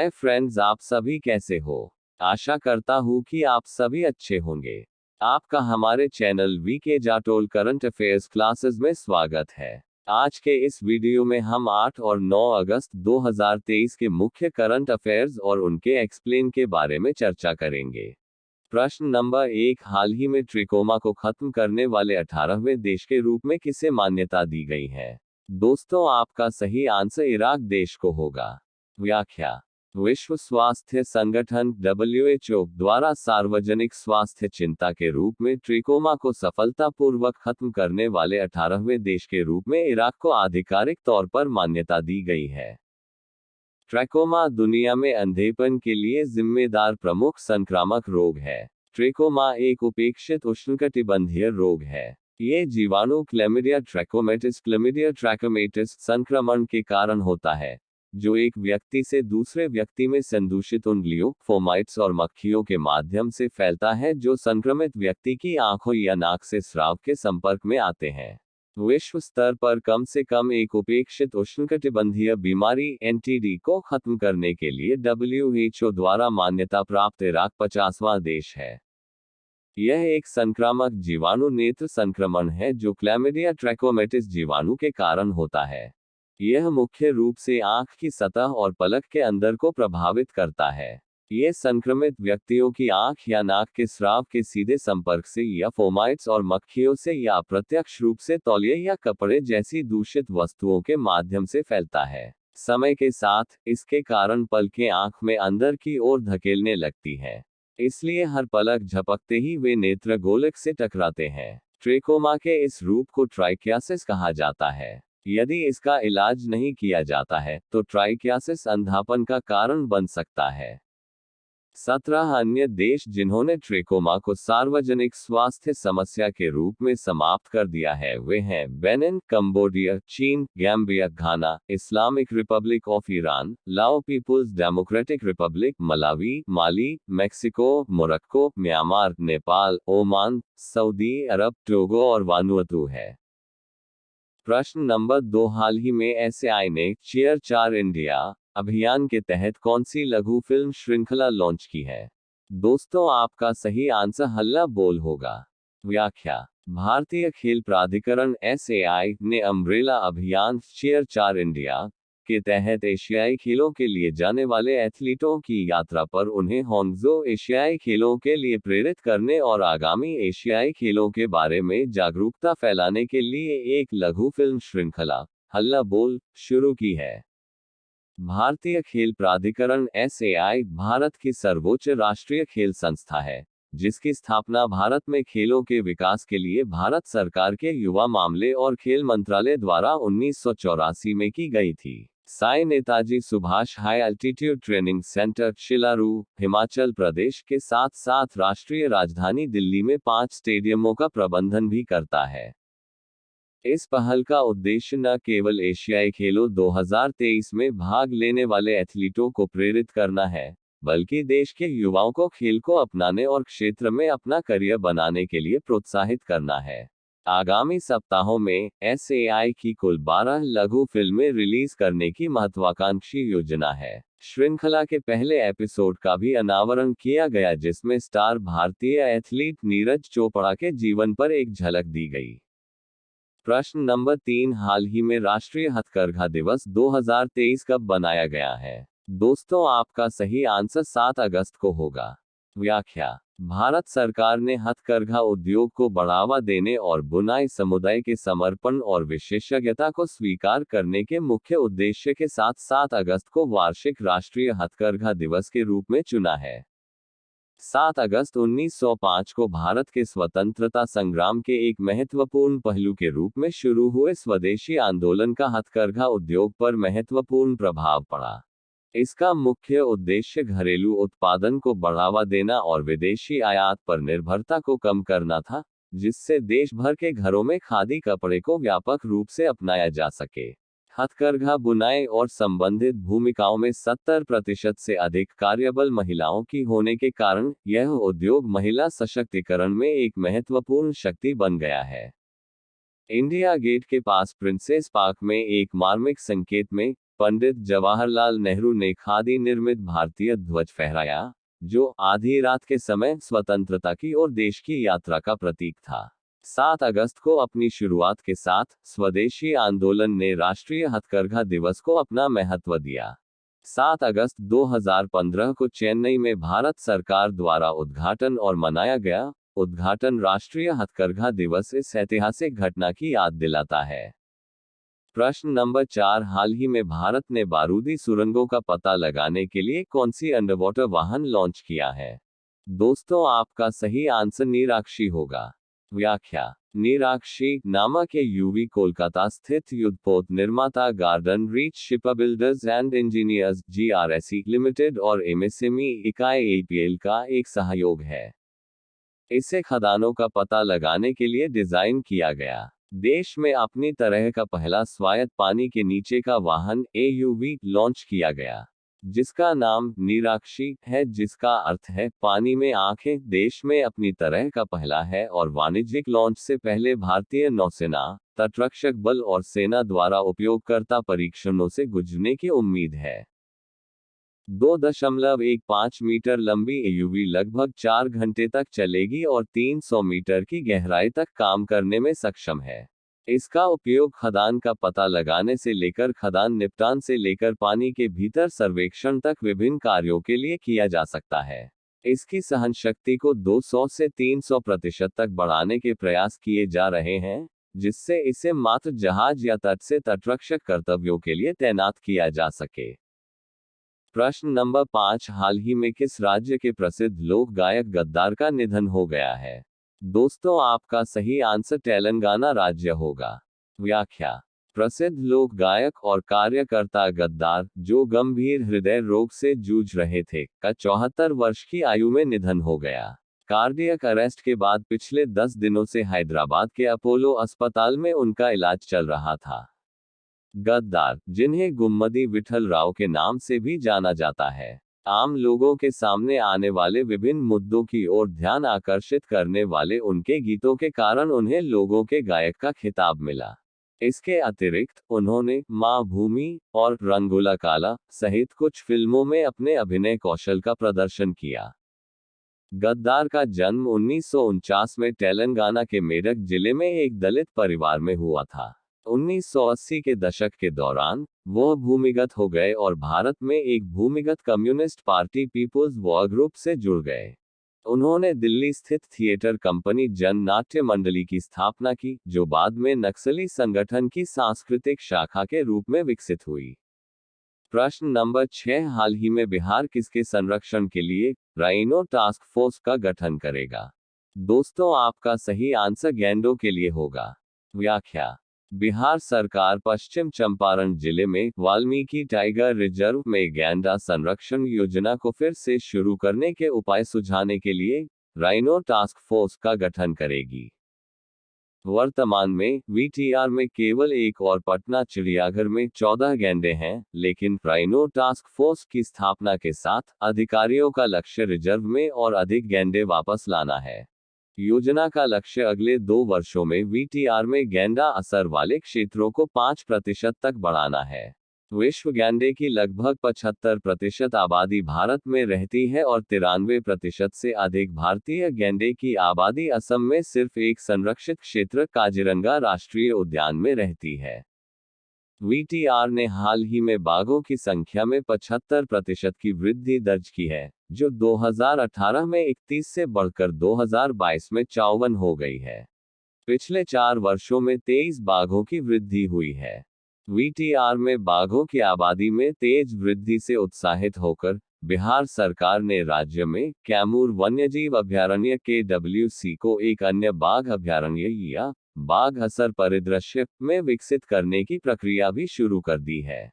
Hi friends, आप सभी कैसे हो। आशा करता हूँ कि आप सभी अच्छे होंगे। आपका हमारे चैनल वीके जाटोल करंट अफेयर्स क्लासेस में स्वागत है। आज के इस वीडियो में हम 8 और 9 अगस्त 2023 के मुख्य करंट अफेयर्स और उनके एक्सप्लेन के बारे में चर्चा करेंगे। प्रश्न नंबर 1, हाल ही में ट्रिकोमा को खत्म करने वाले 18वें देश के रूप में किसे मान्यता दी गई है। दोस्तों, आपका सही आंसर इराक देश को होगा। व्याख्या: विश्व स्वास्थ्य संगठन WHO द्वारा सार्वजनिक स्वास्थ्य चिंता के रूप में ट्रिकोमा को सफलतापूर्वक खत्म करने वाले 18वें देश के रूप में इराक को आधिकारिक तौर पर मान्यता दी गई है। ट्रैकोमा दुनिया में अंधेपन के लिए जिम्मेदार प्रमुख संक्रामक रोग है। ट्रैकोमा एक उपेक्षित उष्णकटिबंधीय रोग है। ये जीवाणु क्लैमिडिया ट्रैकोमैटिस संक्रमण के कारण होता है, जो एक व्यक्ति से दूसरे व्यक्ति में संदूषित उंगलियों, फोमाइट्स और मक्खियों के माध्यम से फैलता है, जो संक्रमित व्यक्ति की आंखों या नाक से स्राव के संपर्क में आते हैं। विश्व स्तर पर कम से कम एक उपेक्षित उष्णकटिबंधीय बीमारी NTD को खत्म करने के लिए WHO द्वारा मान्यता प्राप्त इराक 50वां देश है। यह एक संक्रामक जीवाणु नेत्र संक्रमण है जो क्लैमिडिया ट्रैकोमैटिस जीवाणु के कारण होता है। यह मुख्य रूप से आंख की सतह और पलक के अंदर को प्रभावित करता है। ये संक्रमित व्यक्तियों की आंख या नाक के स्राव के सीधे संपर्क से या फोमाइट्स और मक्खियों से या अप्रत्यक्ष रूप से तौलिए या कपड़े जैसी दूषित वस्तुओं के माध्यम से फैलता है। समय के साथ इसके कारण पलकें आंख में अंदर की ओर धकेलने लगती हैं, इसलिए हर पलक झपकते ही वे नेत्र गोलक से टकराते हैं। ट्रेकोमा के इस रूप को ट्राइकियासिस कहा जाता है। यदि इसका इलाज नहीं किया जाता है तो ट्राइकियासिस अंधापन का कारण बन सकता है। 17 अन्य देश जिन्होंने ट्रेकोमा को सार्वजनिक स्वास्थ्य समस्या के रूप में समाप्त कर दिया है वे हैं बेनिन, कंबोडिया, चीन, Gambia, Ghana, Islamic Republic of Iran, Lao People's Democratic Republic, Malawi, Mali, Mexico, Morocco, Myanmar, Nepal, Oman, Saudi Arab, Togo और वानुअतु है। प्रश्न नंबर 2, हाल ही में SAI ने चेयर 4 इंडिया अभियान के तहत कौन सी लघु फिल्म श्रृंखला लॉन्च की है। दोस्तों, आपका सही आंसर हल्ला बोल होगा। व्याख्या: भारतीय खेल प्राधिकरण SAI ने अम्ब्रेला अभियान चेयर 4 इंडिया के तहत एशियाई खेलों के लिए जाने वाले एथलीटों की यात्रा पर उन्हें होंगजो एशियाई खेलों के लिए प्रेरित करने और आगामी एशियाई खेलों के बारे में जागरूकता फैलाने के लिए एक लघु फिल्म श्रृंखला हल्ला बोल शुरू की है। भारतीय खेल प्राधिकरण SAI भारत की सर्वोच्च राष्ट्रीय खेल संस्था है, जिसकी स्थापना भारत में खेलों के विकास के लिए भारत सरकार के युवा मामले और खेल मंत्रालय द्वारा 1984 में की गई थी। SAI Netaji Subhash high altitude training centre, Shilaru, Himachal Pradesh के साथ साथ राष्ट्रीय राजधानी दिल्ली में 5 स्टेडियमों का प्रबंधन भी करता है। इस पहल का उद्देश्य न केवल एशियाई खेलों 2023 में भाग लेने वाले एथलीटों को प्रेरित करना है, बल्कि देश के युवाओं को खेल को अपनाने और क्षेत्र में अपना करियर बनाने के लिए प्रोत्साहित करना है। आगामी सप्ताहों में SAI की कुल 12 लघु फिल्में रिलीज करने की महत्वाकांक्षी योजना है। श्रृंखला के पहले एपिसोड का भी अनावरण किया गया, जिसमें स्टार भारतीय एथलीट नीरज चोपड़ा के जीवन पर एक झलक दी गई। प्रश्न नंबर 3, हाल ही में राष्ट्रीय हथकरघा दिवस 2023 कब बनाया गया है। दोस्तों, आपका सही आंसर 7 अगस्त को होगा। व्याख्या: भारत सरकार ने हथकरघा उद्योग को बढ़ावा देने और बुनाई समुदाय के समर्पण और विशेषज्ञता को स्वीकार करने के मुख्य उद्देश्य के साथ 7 अगस्त को वार्षिक राष्ट्रीय हथकरघा दिवस के रूप में चुना है। 7 अगस्त 1905 को भारत के स्वतंत्रता संग्राम के एक महत्वपूर्ण पहलू के रूप में शुरू हुए स्वदेशी आंदोलन का हथकरघा उद्योग पर महत्वपूर्ण प्रभाव पड़ा। इसका मुख्य उद्देश्य घरेलू उत्पादन को बढ़ावा देना और विदेशी आयात पर निर्भरता को कम करना था, जिससे देश भर के घरों में खादी कपड़े को व्यापक रूप से अपनाया जा सके। हथकरघा बुनाई और संबंधित भूमिकाओं में 70% से अधिक कार्यबल महिलाओं की होने के कारण यह उद्योग महिला सशक्तिकरण में एक महत्वपूर्ण शक्ति बन गया है। इंडिया गेट के पास प्रिंसेस पार्क में एक मार्मिक संकेत में पंडित जवाहरलाल नेहरू ने खादी निर्मित भारतीय ध्वज फहराया, जो आधी रात के समय स्वतंत्रता की और देश की यात्रा का प्रतीक था। 7 अगस्त को अपनी शुरुआत के साथ स्वदेशी आंदोलन ने राष्ट्रीय हथकरघा दिवस को अपना महत्व दिया। 7 अगस्त 2015 को चेन्नई में भारत सरकार द्वारा उद्घाटन और मनाया गया उद्घाटन राष्ट्रीय हथकरघा दिवस इस ऐतिहासिक घटना की याद दिलाता है। प्रश्न नंबर 4, हाल ही में भारत ने बारूदी सुरंगों का पता लगाने के लिए कौन सी अंडरवाटर वाहन लॉन्च किया है? दोस्तों, आपका सही आंसर नीराक्षी होगा। व्याख्या: नीराक्षी नामक यूवी कोलकाता स्थित युद्धपोत निर्माता garden reach shipbuilders and engineers GRSE limited और MSME इकाई APL का एक सहयोग है। इसे खदानों का पता लगाने के लिए डिजाइन किया गया। देश में अपनी तरह का पहला स्वायत्त पानी के नीचे का वाहन AUV लॉन्च किया गया, जिसका नाम नीराक्षी है, जिसका अर्थ है पानी में आंखें। देश में अपनी तरह का पहला है और वाणिज्यिक लॉन्च से पहले भारतीय नौसेना, तटरक्षक बल और सेना द्वारा उपयोगकर्ता परीक्षणों से गुजरने की उम्मीद है। 2.15 मीटर लंबी AUV लगभग 4 घंटे तक चलेगी और 300 मीटर की गहराई तक काम करने में सक्षम है। इसका उपयोग खदान का पता लगाने से लेकर खदान निपटान से लेकर पानी के भीतर सर्वेक्षण तक विभिन्न कार्यों के लिए किया जा सकता है। इसकी सहन शक्ति को 200 से 300% तक बढ़ाने के प्रयास किए जा रहे हैं, जिससे इसे मात्र जहाज या तट से तटरक्षक कर्तव्यों के लिए तैनात किया जा सके। प्रश्न नंबर 5, हाल ही में किस राज्य के प्रसिद्ध लोक गायक गद्दार का निधन हो गया है? दोस्तों, आपका सही आंसर तेलंगाना राज्य होगा। व्याख्या: प्रसिद्ध लोक गायक और कार्यकर्ता गद्दार, जो गंभीर हृदय रोग से जूझ रहे थे, का 74 वर्ष की आयु में निधन हो गया। कार्डियक अरेस्ट के बाद पिछले 10 दिनों से हैदराबाद के अपोलो अस्पताल में उनका इलाज चल रहा था। गद्दार, जिन्हें गुम्मदी विठल राव के नाम से भी जाना जाता है, आम लोगों के सामने आने वाले विभिन्न मुद्दों की ओर ध्यान आकर्षित करने वाले उनके गीतों के कारण उन्हें लोगों के गायक का खिताब मिला। इसके अतिरिक्त उन्होंने माँ भूमि और रंगोला काला सहित कुछ फिल्मों में अपने अभिनय कौशल का प्रदर्शन किया। गद्दार का जन्म 1949 में तेलंगाना के मेरठ जिले में एक दलित परिवार में हुआ था। 1980 के दशक के दौरान वह भूमिगत हो गए और भारत में एक भूमिगत communist party people's war group से जुड़ गए। उन्होंने दिल्ली स्थित थिएटर कंपनी जन नाट्य मंडली की स्थापना की, जो बाद में नक्सली संगठन की सांस्कृतिक शाखा के रूप में विकसित हुई। प्रश्न नंबर 6, हाल ही में बिहार किसके संरक्षण के लिए राइनो टास्क फोर्स का गठन करेगा? दोस्तों, आपका सही आंसर गैंडों के लिए होगा। व्याख्या: बिहार सरकार पश्चिम चंपारण जिले में वाल्मीकि टाइगर रिजर्व में गैंडा संरक्षण योजना को फिर से शुरू करने के उपाय सुझाने के लिए राइनो टास्क फोर्स का गठन करेगी। वर्तमान में VTR में केवल एक और पटना चिड़ियाघर में 14 गैंडे हैं, लेकिन राइनो टास्क फोर्स की स्थापना के साथ अधिकारियों का लक्ष्य रिजर्व में और अधिक गैंडे वापस लाना है। योजना का लक्ष्य अगले 2 वर्षों में VTR में गैंडा असर वाले क्षेत्रों को 5% तक बढ़ाना है। विश्व गैंडे की लगभग 75% आबादी भारत में रहती है और 93% से अधिक भारतीय गैंडे की आबादी असम में सिर्फ एक संरक्षित क्षेत्र काजीरंगा राष्ट्रीय उद्यान में रहती है। VTR ने हाल ही में बाघों की संख्या में 75% की वृद्धि दर्ज की है, जो 2018 में 31 से बढ़कर 2022 में 54 हो गई है। पिछले 4 वर्षों में 23 बाघों की वृद्धि हुई है। VTR में बाघों की आबादी में तेज वृद्धि से उत्साहित होकर बिहार सरकार ने राज्य में कैमूर वन्यजीव अभयारण्य KWC को एक अन्य बाघ अभयारण्य या बाघ असर परिदृश्य में विकसित करने की प्रक्रिया भी शुरू कर दी है।